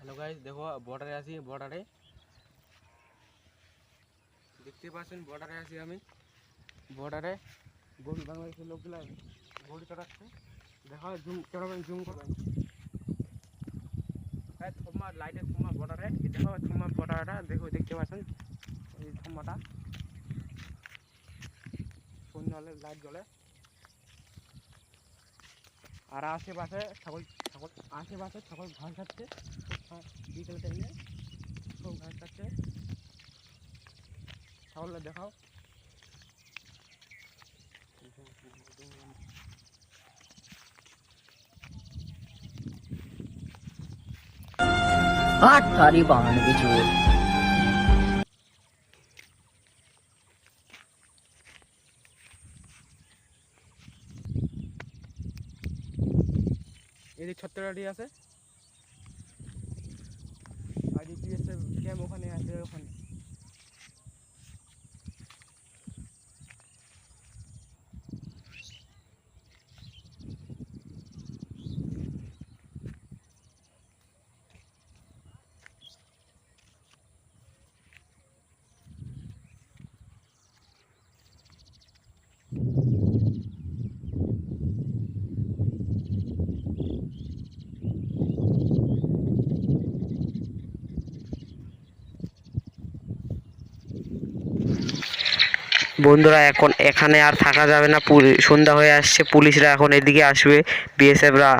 Hello guys, দেখো বর্ডারে আছি। বর্ডারে দেখতে পাচ্ছেন, বর্ডারে আছি আমি। বর্ডারে বাংলাদেশের লোকগুলা ঘড়ি চড়াচ্ছে। দেখো জুম চড়াবেন, জুম করবেন। থম্মা, লাইটের থম্মা বর্ডারে। দেখো থম্মা বর্ডারটা দেখো, দেখতে পাচ্ছেন এই থম্মাটা। সন্ধ্যা হলে লাইট জ্বলে। আর আশেপাশে ছাগল ঘাস খাচ্ছে। বিকেল টাইমে সব ঘাস খাচ্ছে। ছাগলটা দেখাও। हाथ थारी बहन की चोर। এই যে ছত্রগাড়ি আছে, আর জিপিএসের ক্যাম্প ওখানে আছে। ওখানে বন্ধুরা, এখন এখানে আর থাকা যাবে না। সন্ধ্যা হয়ে আসছে, পুলিশরা এখন এদিকে আসবে, বিএসএফরা।